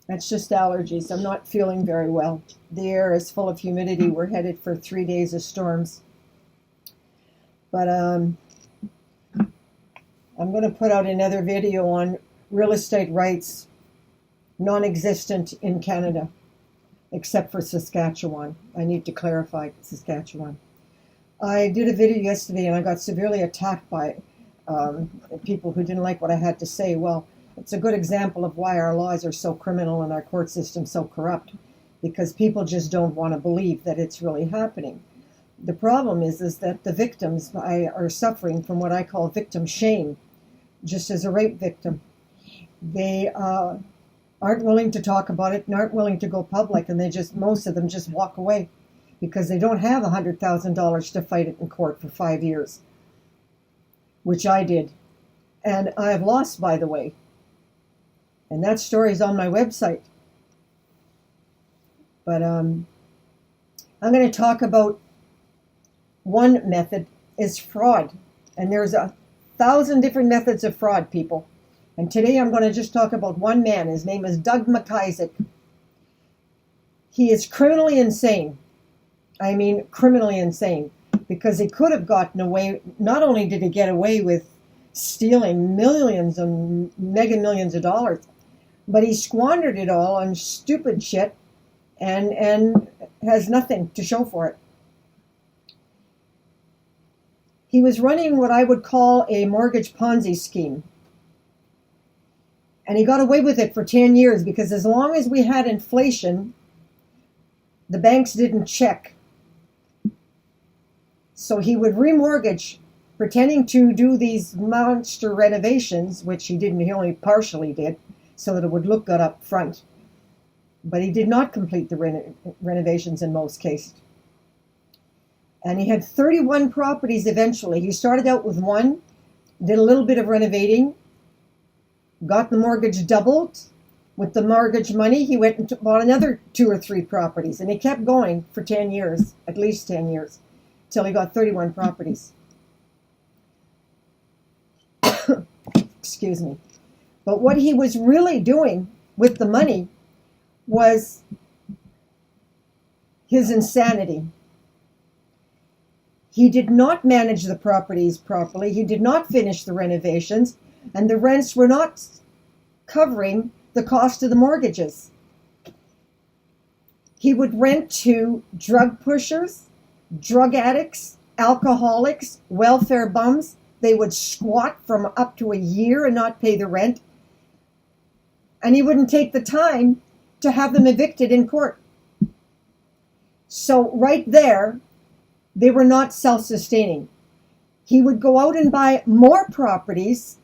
That's just allergies. I'm not feeling very well. The air is full of humidity. We're headed for 3 days of storms. But I'm going to put out another video on real estate rights, non-existent in Canada, except for Saskatchewan. I need to clarify Saskatchewan. I did a video yesterday and I got severely attacked by people who didn't like what I had to say. Well, it's a good example of why our laws are so criminal and our court system so corrupt, because people just don't want to believe that it's really happening. The problem is that the victims are suffering from what I call victim shame, just as a rape victim. They aren't willing to talk about it and aren't willing to go public, and most of them just walk away because they don't have $100,000 to fight it in court for 5 years, which I did. And I have lost, by the way. And that story is on my website. But I'm going to talk about one method is fraud. And there's 1,000 different methods of fraud, people. And today I'm going to just talk about one man. His name is Doug McIsaac. He is criminally insane. I mean, criminally insane. Because he could have gotten away, not only did he get away with stealing millions and mega millions of dollars, but he squandered it all on stupid shit and has nothing to show for it. He was running what I would call a mortgage Ponzi scheme. And he got away with it for 10 years because as long as we had inflation, the banks didn't check. So he would remortgage, pretending to do these monster renovations, which he didn't, he only partially did, so that it would look good up front. But he did not complete the renovations in most cases. And he had 31 properties eventually. He started out with one, did a little bit of renovating, got the mortgage doubled. With the mortgage money, he went and bought another 2 or 3 properties. And he kept going for 10 years, at least 10 years, till he got 31 properties. Excuse me. But what he was really doing with the money was his insanity. He did not manage the properties properly. He did not finish the renovations, and the rents were not covering the cost of the mortgages. He would rent to drug pushers, drug addicts, alcoholics, welfare bums. They would squat from up to a year and not pay the rent. And he wouldn't take the time to have them evicted in court. So right there, they were not self-sustaining. He would go out and buy more properties.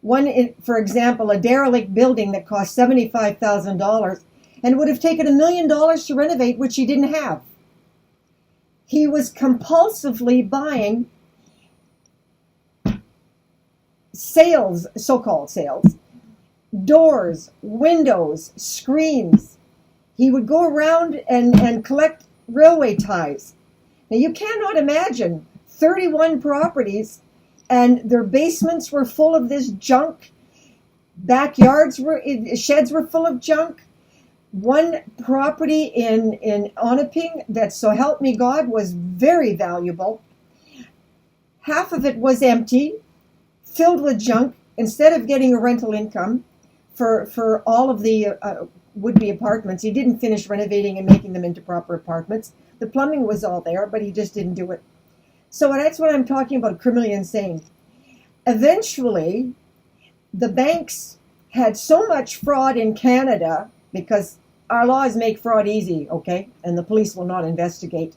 One, for example, a derelict building that cost $75,000 and would have taken $1 million to renovate, which he didn't have. He was compulsively buying sales, so-called sales, doors, windows, screens. He would go around and collect railway ties. Now you cannot imagine 31 properties and their basements were full of this junk. Sheds were full of junk. One property in Onaping that, so help me God, was very valuable. Half of it was empty, filled with junk. Instead of getting a rental income for all of the would-be apartments, he didn't finish renovating and making them into proper apartments. The plumbing was all there, but he just didn't do it. So that's what I'm talking about, criminally insane. Eventually, the banks had so much fraud in Canada, because our laws make fraud easy, okay? And the police will not investigate.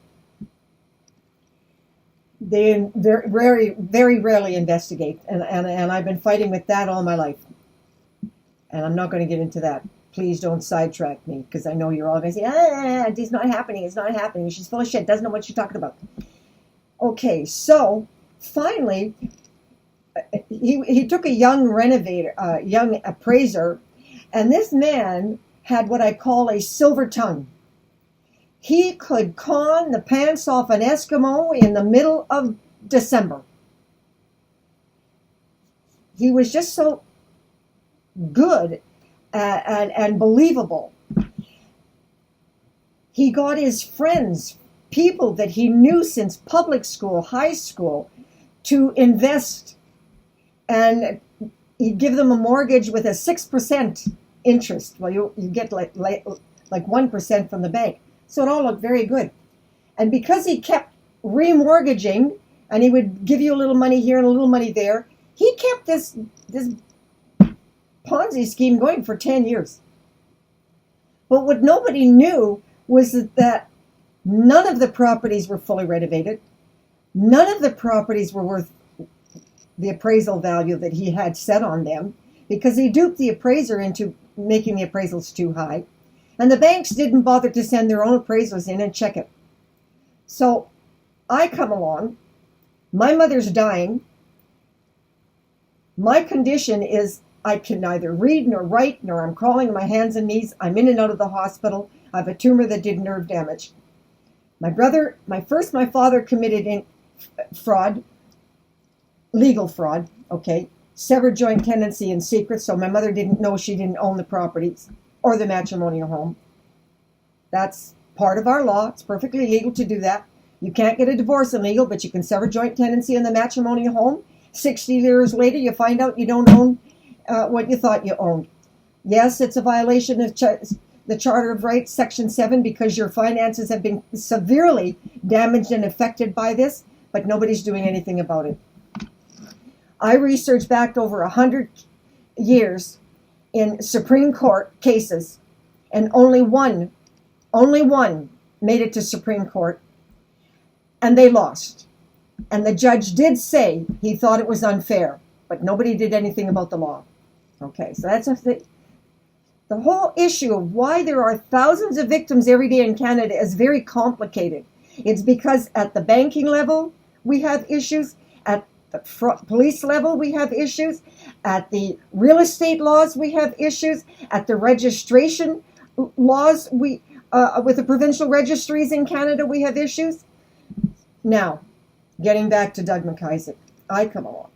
They very, very rarely investigate. And I've been fighting with that all my life. And I'm not going to get into that. Please don't sidetrack me, because I know you're all going to say, it's not happening, it's not happening. She's full of shit, doesn't know what she's talking about. Okay, so finally, he took a young renovator, young appraiser, and this man had what I call a silver tongue. He could con the pants off an Eskimo in the middle of December. He was just so good and believable. He got his friends, people that he knew since public school, high school, to invest, and he'd give them a mortgage with a 6% interest. Well, you get like 1% from the bank. So it all looked very good. And because he kept remortgaging, and he would give you a little money here and a little money there, he kept this Ponzi scheme going for 10 years. But what nobody knew was that none of the properties were fully renovated. None of the properties were worth the appraisal value that he had set on them, because he duped the appraiser into making the appraisals too high. And the banks didn't bother to send their own appraisers in and check it. So I come along. My mother's dying. My condition is I can neither read nor write, nor I'm crawling on my hands and knees. I'm in and out of the hospital. I have a tumor that did nerve damage. My father committed fraud, legal fraud, okay, severed joint tenancy in secret, so my mother didn't know she didn't own the properties or the matrimonial home. That's part of our law. It's perfectly legal to do that. You can't get a divorce illegal, but you can sever joint tenancy in the matrimonial home. 60 years later, you find out you don't own what you thought you owned. Yes, it's a violation of the Charter of Rights, Section 7, because your finances have been severely damaged and affected by this, but nobody's doing anything about it. I researched back over 100 years in Supreme Court cases, and only one made it to Supreme Court, and they lost. And the judge did say he thought it was unfair, but nobody did anything about the law. Okay, so that's the whole issue of why there are thousands of victims every day in Canada is very complicated. It's because at the banking level, we have issues. At the police level, we have issues. At the real estate laws, we have issues. At the registration laws, with the provincial registries in Canada, we have issues. Now, getting back to Doug McIsaac, I come along.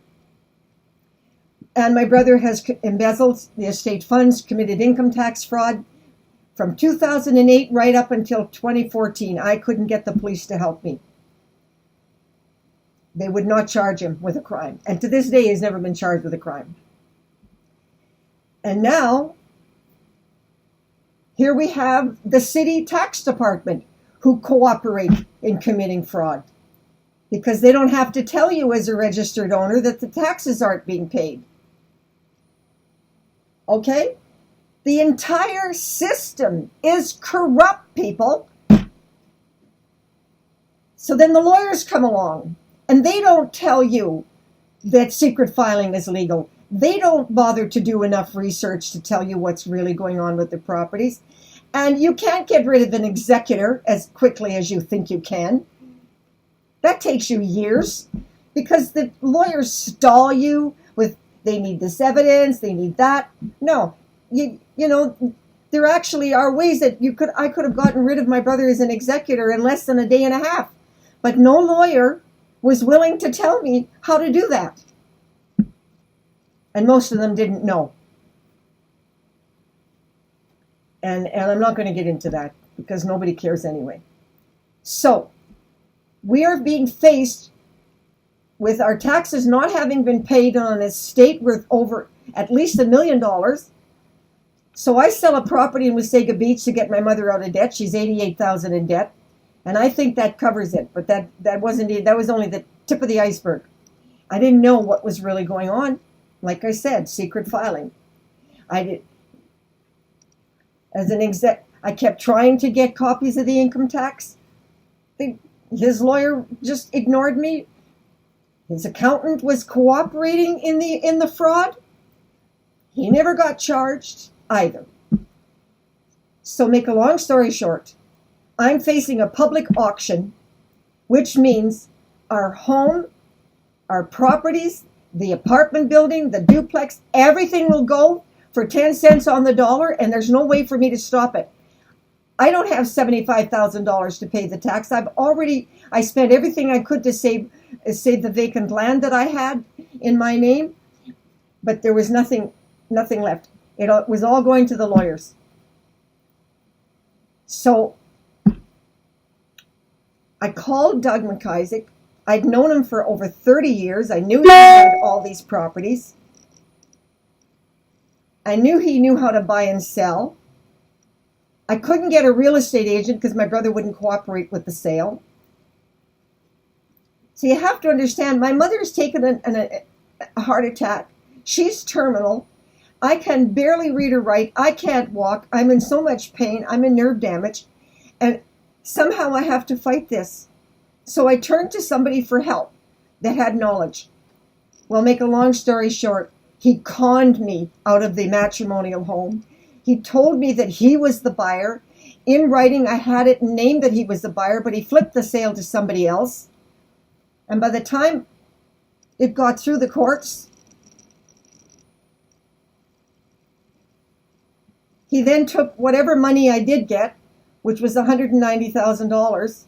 And my brother has embezzled the estate funds, committed income tax fraud from 2008 right up until 2014. I couldn't get the police to help me. They would not charge him with a crime. And to this day, he's never been charged with a crime. And now, here we have the city tax department who cooperate in committing fraud, because they don't have to tell you as a registered owner that the taxes aren't being paid. Okay? The entire system is corrupt, people. So then the lawyers come along, and they don't tell you that secret filing is legal. They don't bother to do enough research to tell you what's really going on with the properties. And you can't get rid of an executor as quickly as you think you can. That takes you years, because the lawyers stall you with, they need this evidence, they need that. No, you know, there actually are ways that I could have gotten rid of my brother as an executor in less than a day and a half. But no lawyer was willing to tell me how to do that. And most of them didn't know. And I'm not going to get into that, because nobody cares anyway. So, we are being faced with our taxes not having been paid on an estate worth over at least $1 million. So I sell a property in Wasaga Beach to get my mother out of debt. She's $88,000 in debt, and I think that covers it. But that was only the tip of the iceberg. I didn't know what was really going on. Like I said, secret filing. I kept trying to get copies of the income tax. His lawyer just ignored me. His accountant was cooperating in the fraud. He never got charged either. So make a long story short, I'm facing a public auction, which means our home, our properties, the apartment building, the duplex, everything will go for 10 cents on the dollar, and there's no way for me to stop it. I don't have $75,000 to pay the tax. I spent everything I could to save the vacant land that I had in my name, but there was nothing left. It was all going to the lawyers. So I called Doug McIsaac. I'd known him for over 30 years. I knew he had all these properties. I knew he knew how to buy and sell. I couldn't get a real estate agent because my brother wouldn't cooperate with the sale. So you have to understand, my mother's taken a heart attack. She's terminal. I can barely read or write. I can't walk. I'm in so much pain. I'm in nerve damage. And somehow I have to fight this. So I turned to somebody for help that had knowledge. Well, make a long story short, he conned me out of the matrimonial home. He told me that he was the buyer. In writing, I had it named that he was the buyer, but he flipped the sale to somebody else. And by the time it got through the courts, he then took whatever money I did get, which was $190,000,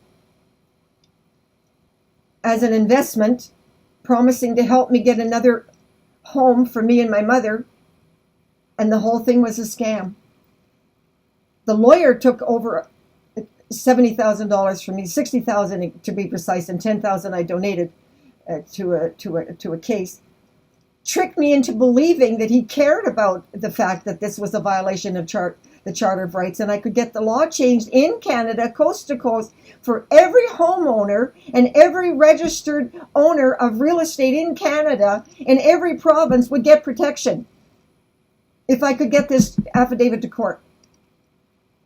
as an investment, promising to help me get another home for me and my mother, and the whole thing was a scam. The lawyer took over $70,000 from me, $60,000 to be precise, and $10,000 I donated to a case. Tricked me into believing that he cared about the fact that this was a violation of the Charter of Rights, and I could get the law changed in Canada, coast to coast, for every homeowner and every registered owner of real estate in Canada, in every province, would get protection if I could get this affidavit to court.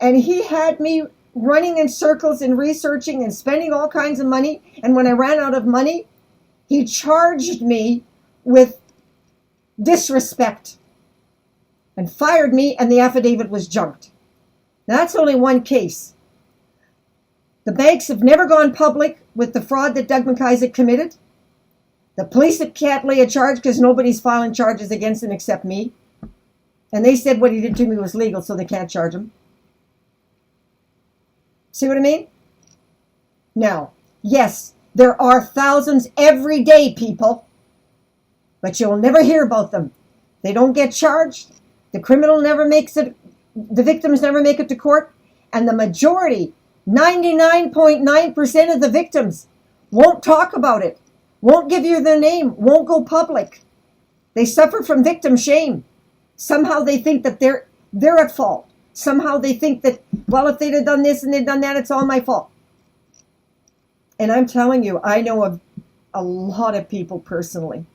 And he had me running in circles and researching and spending all kinds of money, and when I ran out of money, he charged me with disrespect and fired me, and the affidavit was junked. Now, that's only one case. The banks have never gone public with the fraud that Doug McIsaac committed. The police can't lay a charge because nobody's filing charges against him except me. And they said what he did to me was legal, so they can't charge him. See what I mean? Now, yes, there are thousands every day, people, but you'll never hear about them. They don't get charged. The criminal never makes it. The victims never make it to court. And the majority, 99.9% of the victims, won't talk about it, won't give you their name, won't go public. They suffer from victim shame. Somehow they think that they're at fault. Somehow they think that, well, if they'd have done this and they'd done that, it's all my fault. And I'm telling you, I know of a lot of people personally.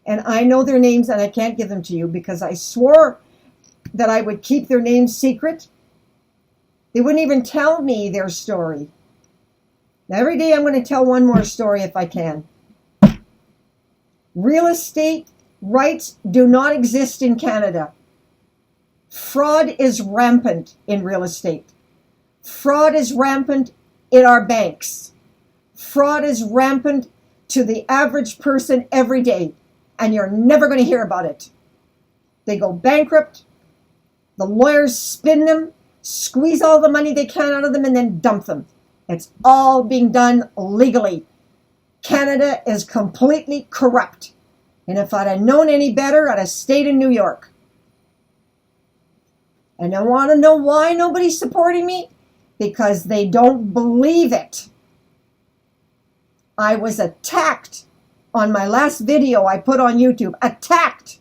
And I know their names, and I can't give them to you because I swore that I would keep their names secret. They wouldn't even tell me their story. Now, every day I'm going to tell one more story if I can. Real estate rights do not exist in Canada. Fraud is rampant in real estate. Fraud is rampant in our banks. Fraud is rampant to the average person every day, and you're never going to hear about it. They go bankrupt. The lawyers spin them, squeeze all the money they can out of them, and then dump them. It's all being done legally. Canada is completely corrupt. And if I'd have known any better, I'd have stayed in New York. And I want to know why nobody's supporting me? Because they don't believe it. I was attacked on my last video I put on YouTube. Attacked.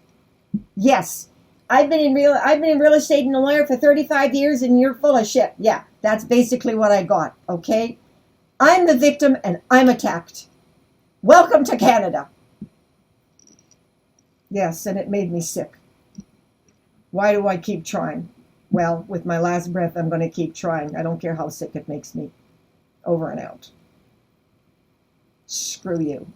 Yes. I've been in real estate and a lawyer for 35 years, and you're full of shit. Yeah, that's basically what I got, okay? I'm the victim and I'm attacked. Welcome to Canada. Yes, and it made me sick. Why do I keep trying? Well, with my last breath, I'm going to keep trying. I don't care how sick it makes me. Over and out. Screw you.